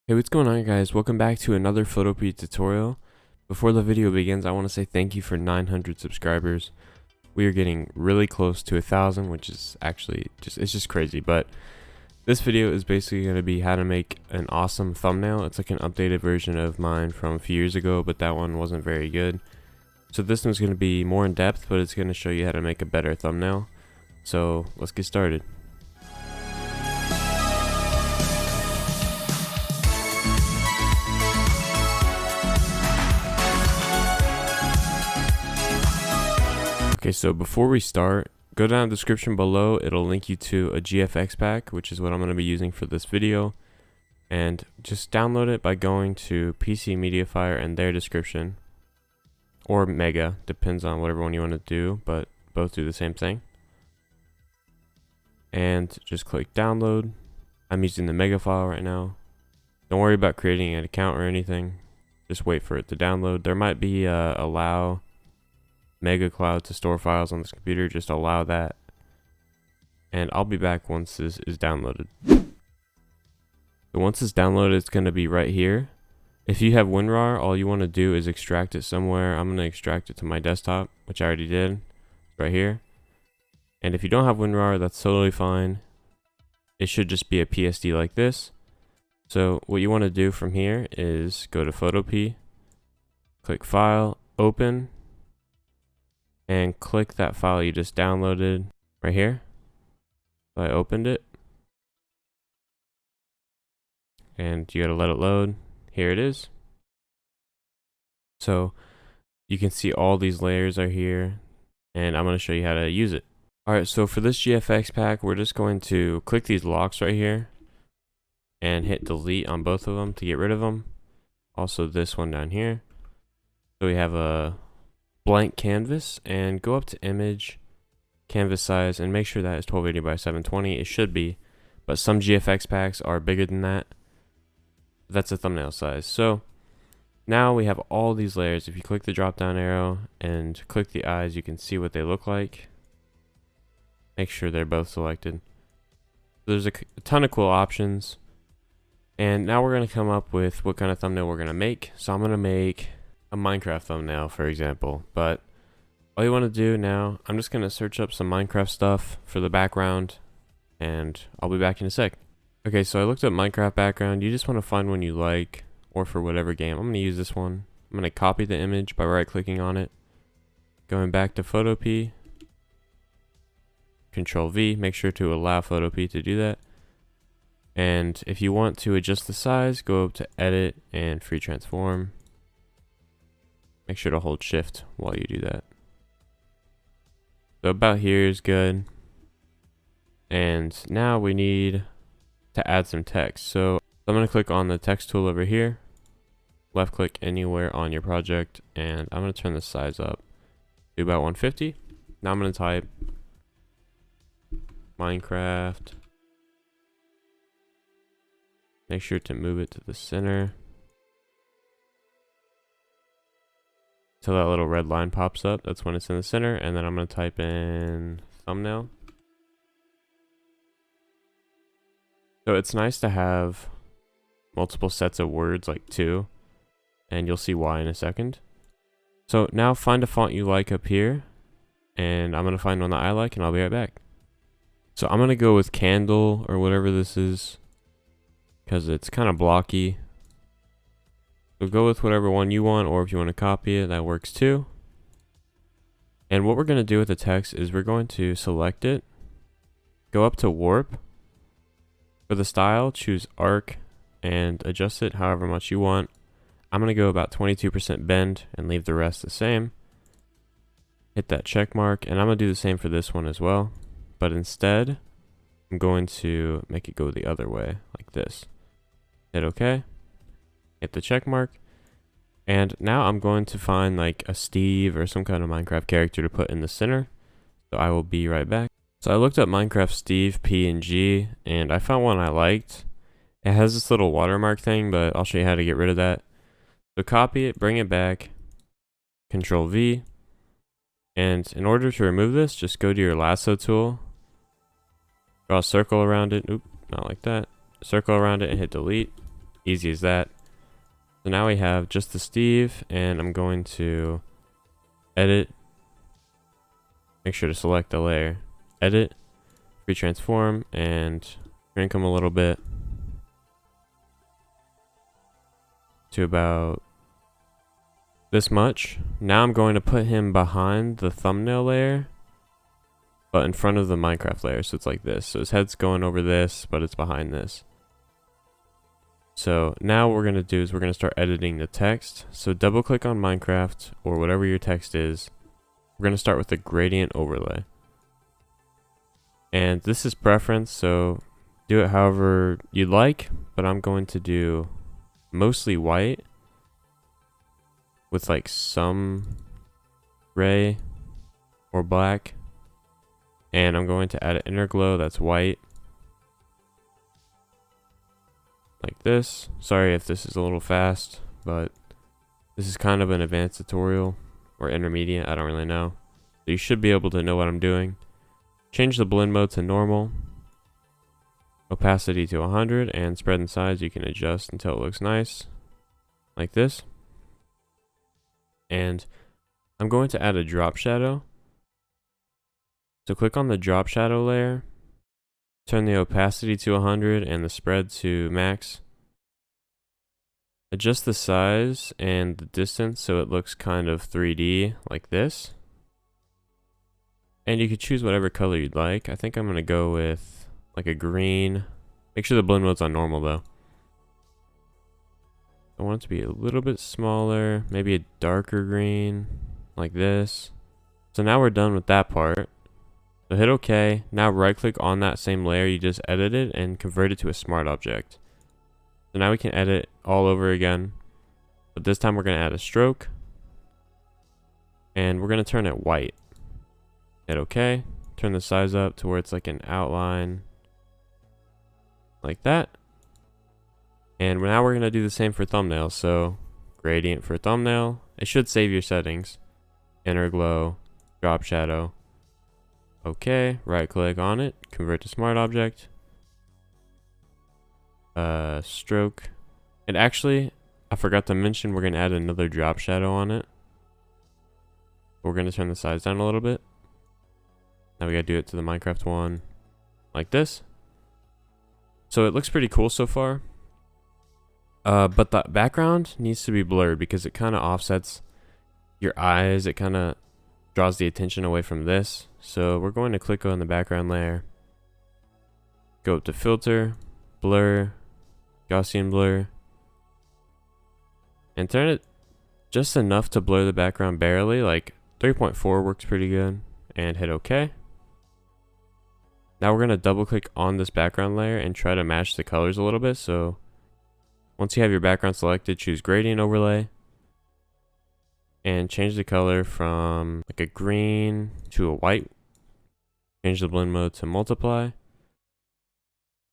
Hey, what's going on, guys? Welcome back to another Photopea tutorial. Before the video begins, I want to say thank you for 900 subscribers. We are getting really close to 1,000, which is actually just crazy. But this video is basically going to be how to make an awesome thumbnail. It's like an updated version of mine from a few years ago, but that one wasn't very good. So this one's going to be more in depth, but it's going to show you how to make a better thumbnail. So let's get started. Okay, so before we start, go down in the description below. It'll link you to a GFX pack, which is what I'm going to be using for this video. And just download it by going to PC Mediafire and their description. Or Mega, depends on whatever one you want to do, but both do the same thing. And just click download. I'm using the Mega file right now. Don't worry about creating an account or anything. Just wait for it to download. There might be allow Mega Cloud to store files on this computer. Just allow that, and I'll be back once this is downloaded. So once it's downloaded, it's going to be right here. If you have WinRAR, all you want to do is extract it somewhere. I'm going to extract it to my desktop, which I already did, right here. And if you don't have WinRAR, that's totally fine. It should just be a PSD like this. So what you want to do from here is go to Photopea, click File, Open, and click that file you just downloaded right here. So I opened it, and you gotta let it load. Here it is. So you can see all these layers are here, and I'm going to show you how to use it. Alright, so for this GFX pack, we're just going to click these locks right here and hit delete on both of them to get rid of them. Also this one down here. So we have a blank canvas, and go up to image, canvas size, and make sure that is 1280 by 720. It should be, but some GFX packs are bigger than that. That's a thumbnail size. So now we have all these layers. If you click the drop down arrow and click the eyes, you can see what they look like. Make sure they're both selected. There's a ton of cool options, and now we're going to come up with what kind of thumbnail we're going to make. So I'm going to make a Minecraft thumbnail, for example, but all you want to do now, I'm just going to search up some Minecraft stuff for the background, and I'll be back in a sec. Okay, so I looked up Minecraft background. You just want to find one you like, or for whatever game. I'm going to use this one. I'm going to copy the image by right clicking on it, going back to Photopea, Control V, make sure to allow Photopea to do that. And if you want to adjust the size, go up to edit and free transform. Make sure to hold shift while you do that. So about here is good. And now we need to add some text. So I'm going to click on the text tool over here. Left click anywhere on your project. And I'm going to turn the size up to about 150. Now I'm going to type Minecraft. Make sure to move it to the center, till that little red line pops up. That's when it's in the center. And then I'm going to type in thumbnail. So it's nice to have multiple sets of words, like 2, and you'll see why in a second. So now find a font you like up here, and I'm going to find one that I like, and I'll be right back. So I'm going to go with Candle or whatever this is, because it's kind of blocky. So go with whatever one you want, or if you want to copy it, that works too. And what we're going to do with the text is we're going to select it, go up to warp. For the style, choose arc and adjust it however much you want. I'm going to go about 22% bend and leave the rest the same. Hit that check mark, and I'm going to do the same for this one as well. But instead, I'm going to make it go the other way, like this. Hit OK. Hit the check mark. And now I'm going to find like a Steve or some kind of Minecraft character to put in the center. So I will be right back. So I looked up Minecraft Steve PNG, and I found one I liked. It has this little watermark thing, but I'll show you how to get rid of that. So copy it, bring it back, Control V. And in order to remove this, just go to your lasso tool, draw a circle around it. Oop, not like that. Circle around it and hit delete. Easy as that. So now we have just the Steve, and I'm going to edit. Make sure to select the layer. Edit, free transform, and shrink them a little bit to about this much. Now I'm going to put him behind the thumbnail layer, but in front of the Minecraft layer, so it's like this. So his head's going over this, but it's behind this. So now what we're going to do is we're going to start editing the text. So double click on Minecraft or whatever your text is. We're going to start with the gradient overlay. And this is preference, so do it however you'd like, but I'm going to do mostly white with like some gray or black. And I'm going to add an inner glow that's white. Like this. Sorry if this is a little fast, but this is kind of an advanced tutorial or intermediate, I don't really know. So you should be able to know what I'm doing. Change the blend mode to normal, opacity to 100, and spread and size you can adjust until it looks nice, like this. And I'm going to add a drop shadow. So click on the drop shadow layer. Turn the opacity to 100 and the spread to max. Adjust the size and the distance so it looks kind of 3D like this. And you could choose whatever color you'd like. I think I'm going to go with like a green. Make sure the blend mode's on normal though. I want it to be a little bit smaller, maybe a darker green like this. So now we're done with that part. So hit OK. Now right click on that same layer you just edited and convert it to a smart object. So now we can edit all over again. But this time we're going to add a stroke. And we're going to turn it white. Hit OK. Turn the size up to where it's like an outline. Like that. And now we're going to do the same for thumbnails. So gradient for thumbnail. It should save your settings. Inner glow. Drop shadow. OK, right click on it, convert to smart object, stroke, and actually, I forgot to mention we're going to add another drop shadow on it. We're going to turn the size down a little bit. Now we got to do it to the Minecraft one, like this. So it looks pretty cool so far, but the background needs to be blurred because it kind of offsets your eyes. It kind of draws the attention away from this. So we're going to click on the background layer, go up to filter, blur, Gaussian blur, and turn it just enough to blur the background barely, like 3.4 works pretty good, and hit OK. Now we're going to double click on this background layer and try to match the colors a little bit. So once you have your background selected, choose gradient overlay. And change the color from like a green to a white. Change the blend mode to multiply.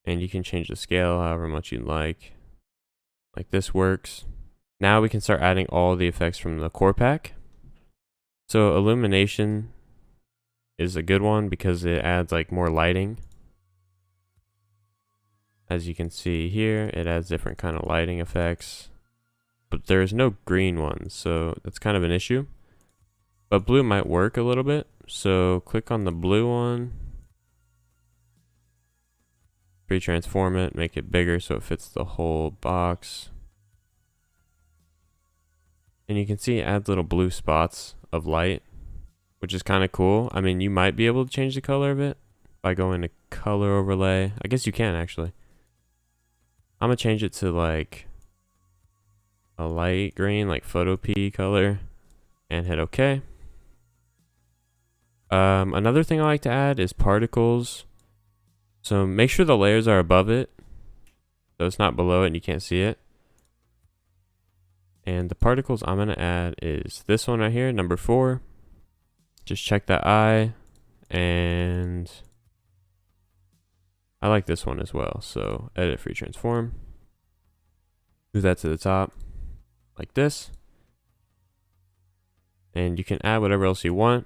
And you can change the scale however much you'd like. Like this works. Now we can start adding all the effects from the core pack. So illumination is a good one because it adds like more lighting. As you can see here, it adds different kind of lighting effects. But there's no green ones, so that's kind of an issue. But blue might work a little bit. So click on the blue one. Pre-transform it, make it bigger so it fits the whole box. And you can see it adds little blue spots of light, which is kind of cool. I mean, you might be able to change the color of it by going to color overlay. I guess you can actually. I'm going to change it to like a light green, like Photopea color, and hit OK. Another thing I like to add is particles. So make sure the layers are above it, so it's not below it and you can't see it. And the particles I'm going to add is this one right here, number 4. Just check that eye, and I like this one as well. So edit free transform. Move that to the top like this. And you can add whatever else you want.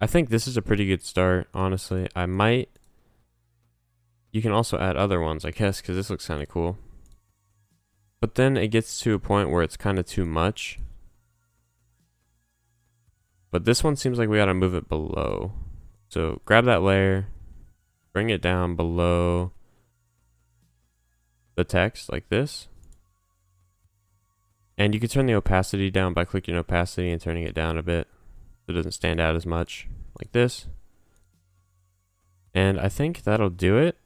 I think this is a pretty good start, honestly. You can also add other ones, I guess, because this looks kind of cool. But then it gets to a point where it's kind of too much. But this one seems like we gotta move it below. So grab that layer, bring it down below the text like this. And you can turn the opacity down by clicking opacity and turning it down a bit so it doesn't stand out as much, like this. And I think that'll do it.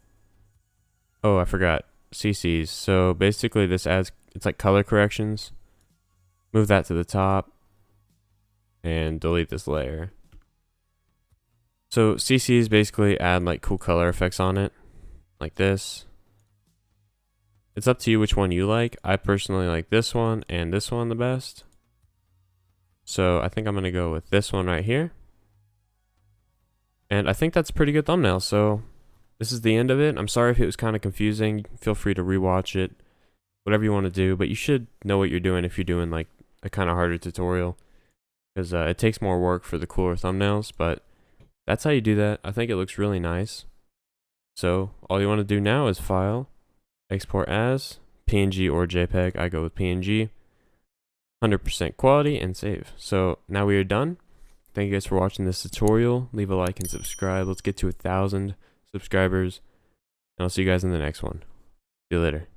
Oh, I forgot. CCs. So basically this adds, it's like color corrections. Move that to the top and delete this layer. So CCs basically add like cool color effects on it, like this. It's up to you which one you like. I personally like this one and this one the best. So I think I'm gonna go with this one right here. And I think that's a pretty good thumbnail. So this is the end of it. I'm sorry if it was kind of confusing. Feel free to rewatch it, whatever you want to do. But you should know what you're doing if you're doing like a kind of harder tutorial, because it takes more work for the cooler thumbnails. But that's how you do that. I think it looks really nice. So all you want to do now is file, export as PNG or JPEG. I go with PNG, 100% quality, and save. So now we are done. Thank you guys for watching this tutorial. Leave a like and subscribe. Let's get to 1,000 subscribers, and I'll see you guys in the next one. See you later.